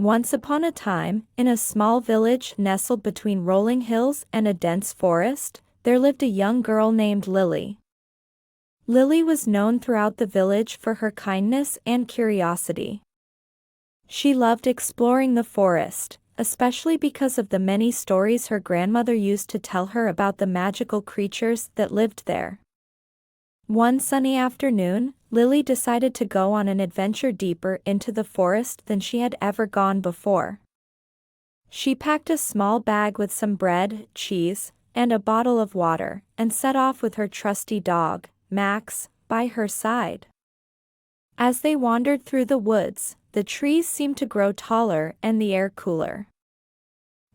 Once upon a time, in a small village nestled between rolling hills and a dense forest, there lived a young girl named Lily. Lily was known throughout the village for her kindness and curiosity. She loved exploring the forest, especially because of the many stories her grandmother used to tell her about the magical creatures that lived there. One sunny afternoon, Lily decided to go on an adventure deeper into the forest than she had ever gone before. She packed a small bag with some bread, cheese, and a bottle of water, and set off with her trusty dog, Max, by her side. As they wandered through the woods, the trees seemed to grow taller and the air cooler.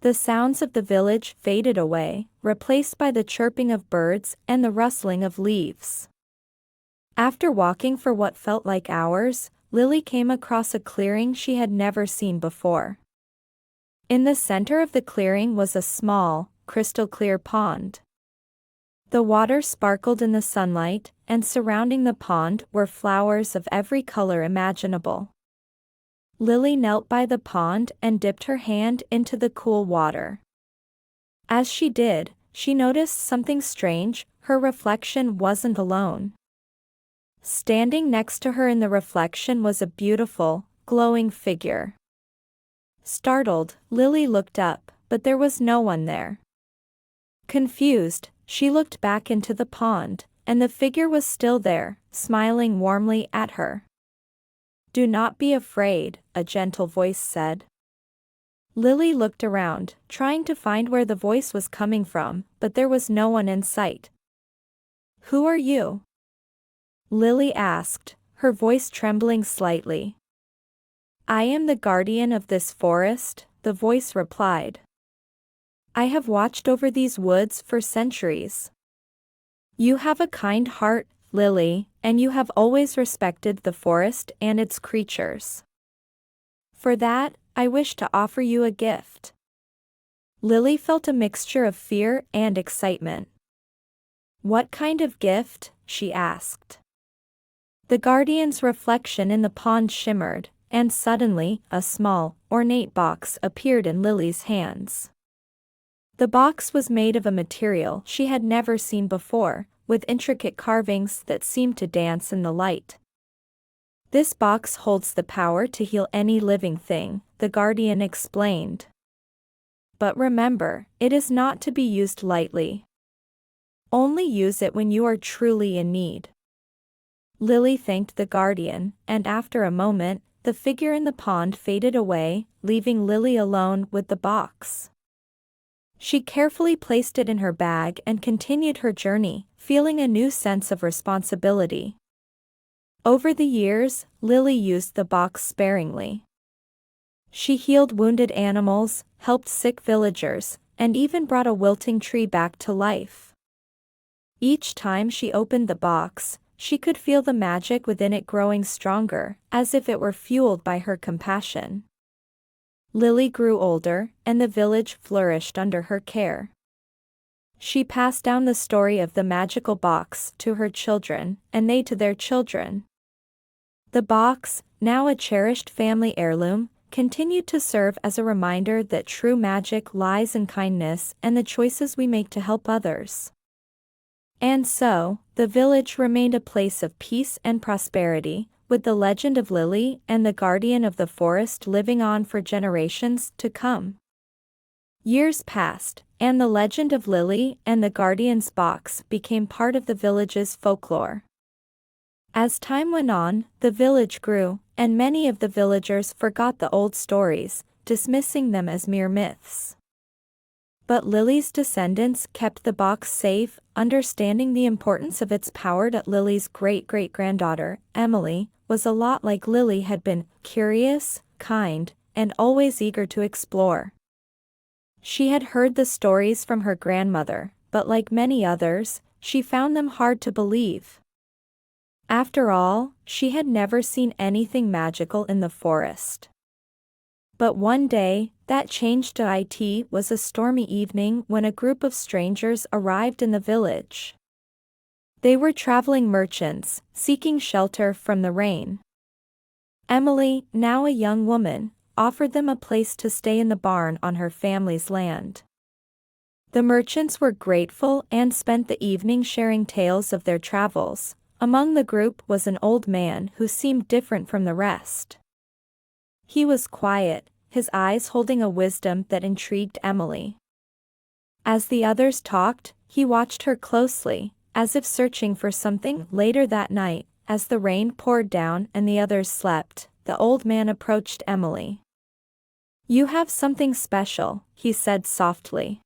The sounds of the village faded away, replaced by the chirping of birds and the rustling of leaves. After walking for what felt like hours, Lily came across a clearing she had never seen before. In the center of the clearing was a small, crystal-clear pond. The water sparkled in the sunlight, and surrounding the pond were flowers of every color imaginable. Lily knelt by the pond and dipped her hand into the cool water. As she did, she noticed something strange: her reflection wasn't alone. Standing next to her in the reflection was a beautiful, glowing figure. Startled, Lily looked up, but there was no one there. Confused, she looked back into the pond, and the figure was still there, smiling warmly at her. "Do not be afraid," a gentle voice said. Lily looked around, trying to find where the voice was coming from, but there was no one in sight. "Who are you?" Lily asked, her voice trembling slightly. "I am the guardian of this forest," the voice replied. "I have watched over these woods for centuries. You have a kind heart, Lily, and you have always respected the forest and its creatures. For that, I wish to offer you a gift." Lily felt a mixture of fear and excitement. "What kind of gift?" she asked. The guardian's reflection in the pond shimmered, and suddenly, a small, ornate box appeared in Lily's hands. The box was made of a material she had never seen before, with intricate carvings that seemed to dance in the light. "This box holds the power to heal any living thing," the guardian explained. "But remember, it is not to be used lightly. Only use it when you are truly in need." Lily thanked the guardian, and after a moment, the figure in the pond faded away, leaving Lily alone with the box. She carefully placed it in her bag and continued her journey, feeling a new sense of responsibility. Over the years, Lily used the box sparingly. She healed wounded animals, helped sick villagers, and even brought a wilting tree back to life. Each time she opened the box, she could feel the magic within it growing stronger, as if it were fueled by her compassion. Lily grew older, and the village flourished under her care. She passed down the story of the magical box to her children, and they to their children. The box, now a cherished family heirloom, continued to serve as a reminder that true magic lies in kindness and the choices we make to help others. And so, the village remained a place of peace and prosperity, with the legend of Lily and the guardian of the forest living on for generations to come. Years passed, and the legend of Lily and the guardian's box became part of the village's folklore. As time went on, the village grew, and many of the villagers forgot the old stories, dismissing them as mere myths. But Lily's descendants kept the box safe, understanding the importance of its power. Lily's great-great-granddaughter, Emily, was a lot like Lily had been: curious, kind, and always eager to explore. She had heard the stories from her grandmother, but like many others, she found them hard to believe. After all, she had never seen anything magical in the forest. But one day, that changed. It was a stormy evening when a group of strangers arrived in the village. They were traveling merchants, seeking shelter from the rain. Emily, now a young woman, offered them a place to stay in the barn on her family's land. The merchants were grateful and spent the evening sharing tales of their travels. Among the group was an old man who seemed different from the rest. He was quiet, his eyes holding a wisdom that intrigued Emily. As the others talked, he watched her closely, as if searching for something. Later that night, as the rain poured down and the others slept, the old man approached Emily. "You have something special," he said softly.